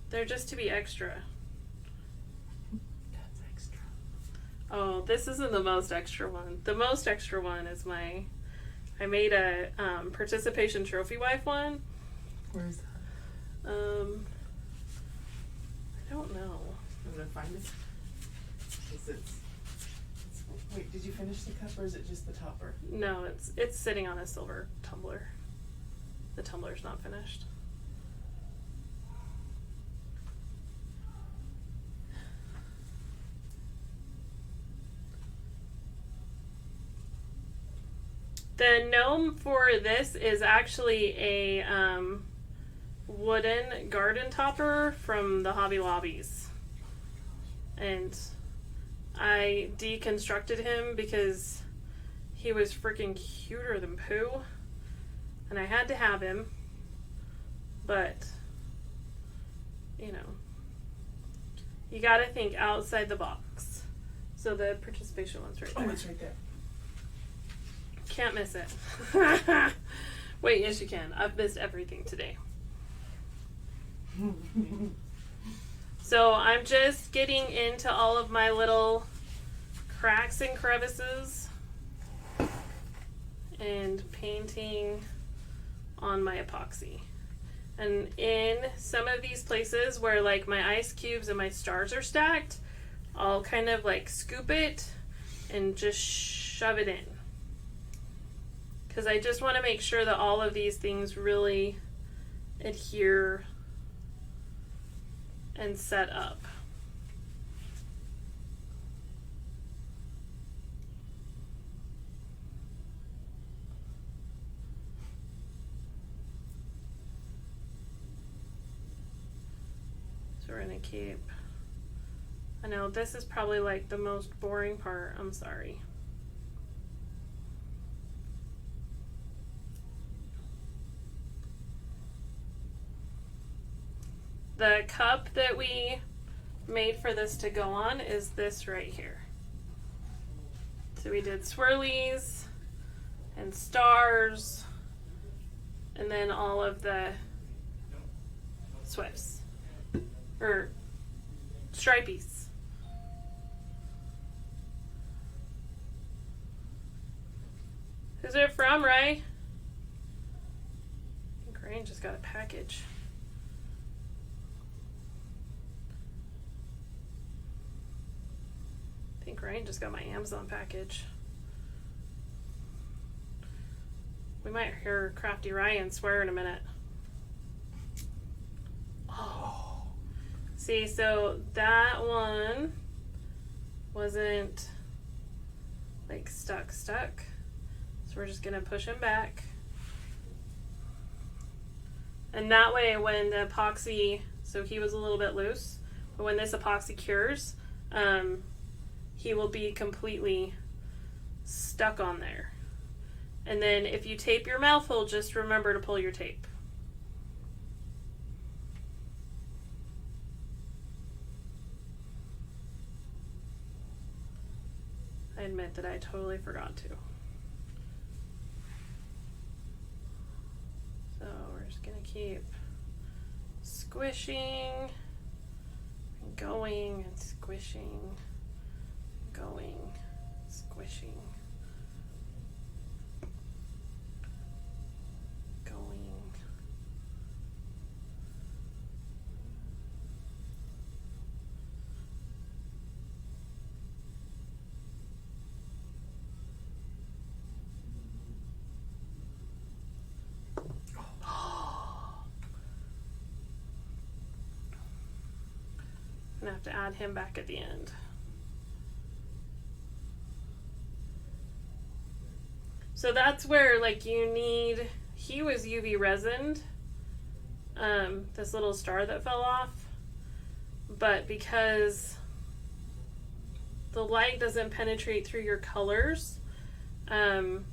Speaker 1: They're just to be extra.
Speaker 3: That's extra.
Speaker 1: Oh, this isn't the most extra one. The most extra one is I made a participation trophy wife one.
Speaker 3: Where is that?
Speaker 1: I don't know.
Speaker 3: I'm gonna find it. Wait, did you finish the cup or is it just the topper?
Speaker 1: No, it's sitting on a silver tumbler. The tumbler's not finished. The gnome for this is actually a wooden garden topper from the Hobby Lobbies. And I deconstructed him because he was freaking cuter than poo. And I had to have him. But, you know, you gotta think outside the box. So the participation one's right there.
Speaker 3: Oh, it's right there.
Speaker 1: Can't miss it. Wait, yes you can. I've missed everything today. So I'm just getting into all of my little cracks and crevices and painting on my epoxy. And in some of these places where like my ice cubes and my stars are stacked, I'll kind of like scoop it and just shove it in. Because I just want to make sure that all of these things really adhere and set up. So we're going to keep, I know this is probably like the most boring part, I'm sorry. The cup that we made for this to go on is this right here. So we did swirlies and stars and then all of the swifts or stripies. Who's it from, Ray? I think Rain just got a package. I think Rain just got my Amazon package. We might hear Crafty Ryan swear in a minute. Oh. See, so that one wasn't like stuck. So we're just gonna push him back. And that way when the epoxy, so he was a little bit loose, but when this epoxy cures, he will be completely stuck on there. And then if you tape your mouth hole, just remember to pull your tape. I admit that I totally forgot to. So we're just gonna keep squishing and going and squishing, going, squishing, going. I'm gonna have to add him back at the end. So that's where, like, you need, he was UV resined, this little star that fell off, but because the light doesn't penetrate through your colors, it's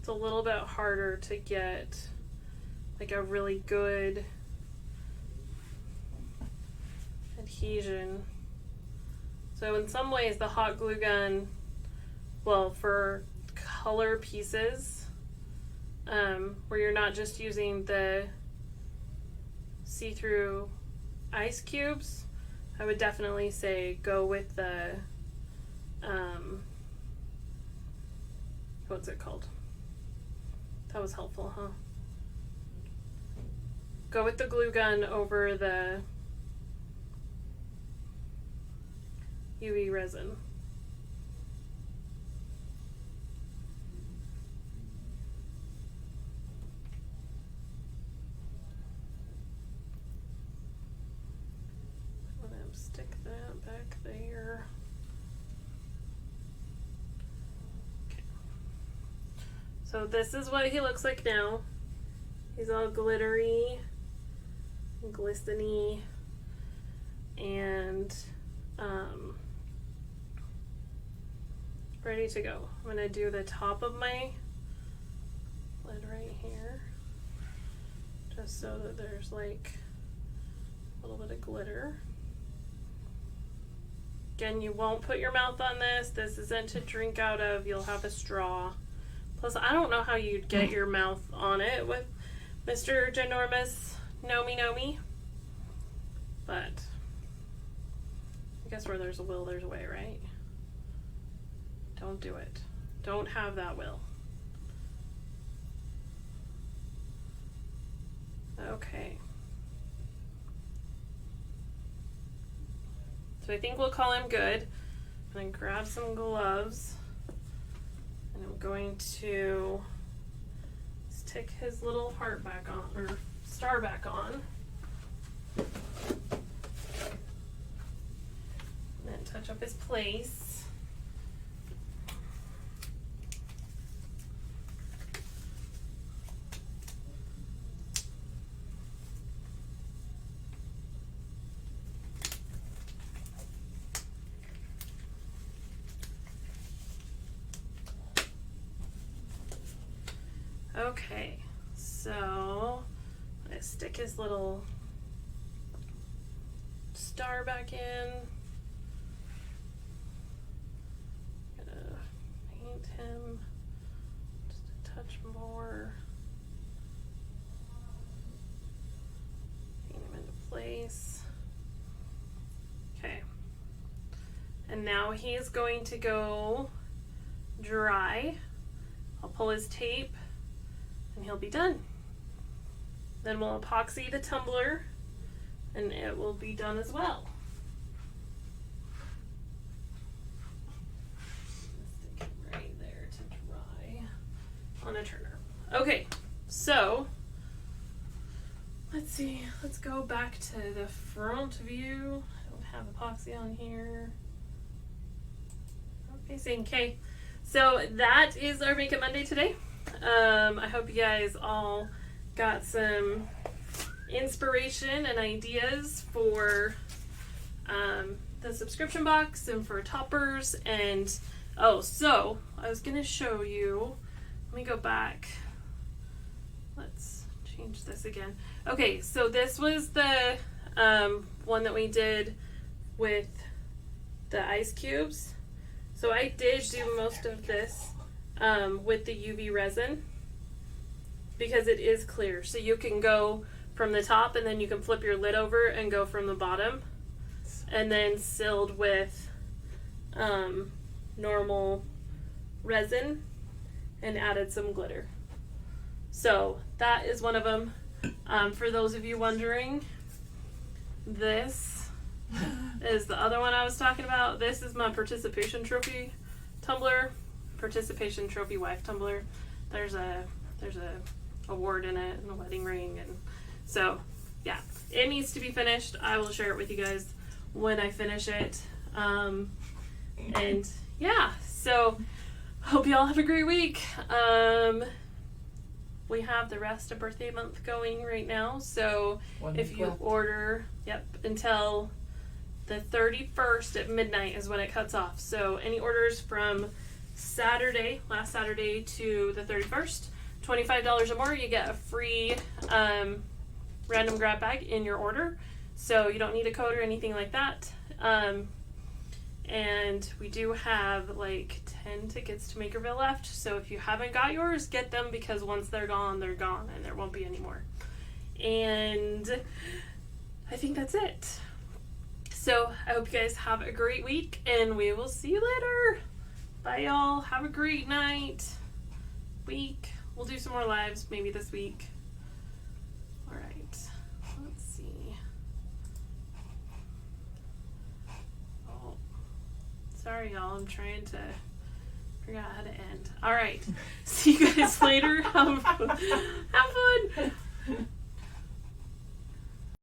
Speaker 1: a little bit harder to get like a really good adhesion. So in some ways the hot glue gun, well, for color pieces, where you're not just using the see-through ice cubes, I would definitely say go with the, what's it called? That was helpful, huh? Go with the glue gun over the UV resin. I'm gonna stick that back there. Okay. So this is what he looks like now. He's all glittery, glistening, and ready to go. I'm gonna do the top of my lid right here, just so that there's like a little bit of glitter. Again, you won't put your mouth on this. This isn't to drink out of. You'll have a straw. Plus, I don't know how you'd get your mouth on it with Mr. Ginormous Nomi, but I guess where there's a will, there's a way, right? Don't do it. Don't have that will. Okay. So I think we'll call him good. I'm going to grab some gloves, and I'm going to stick his little heart back on, or star back on. And then touch up his place. Okay, so I'm gonna stick his little star back in. Gonna paint him just a touch more. Paint him into place. Okay, And now he's going to go dry. I'll pull his tape and he'll be done. Then we'll epoxy the tumbler and it will be done as well. Stick it right there to dry on a turner. Okay, so let's see. Let's go back to the front view. I don't have epoxy on here. Facing. Okay, so that is our Makeup Monday today. I hope you guys all got some inspiration and ideas for the subscription box and for toppers. And oh, so I was gonna show you, let me go back, let's change this again. Okay, so this was the one that we did with the ice cubes. So I did do most of this with the UV resin because it is clear. So you can go from the top and then you can flip your lid over and go from the bottom, and then sealed with normal resin and added some glitter. So that is one of them. For those of you wondering, this is the other one I was talking about. This is my participation trophy tumbler, participation trophy wife tumbler. There's a award in it and a wedding ring, and so yeah, it needs to be finished. I will share it with you guys when I finish it. And yeah, so hope you all have a great week. We have the rest of birthday month going right now, so if you order, until the 31st at midnight is when it cuts off. So any orders from last Saturday to the 31st, $25 or more, you get a free random grab bag in your order. So you don't need a code or anything like that. And we do have like 10 tickets to Makerville left. So if you haven't got yours, get them, because once they're gone and there won't be any more. And I think that's it. So I hope you guys have a great week, and we will see you later. Bye, y'all. Have a great night, week. We'll do some more lives maybe this week. All right. Let's see. Oh, sorry, y'all. I'm trying to figure out how to end. All right. See you guys later. Have fun.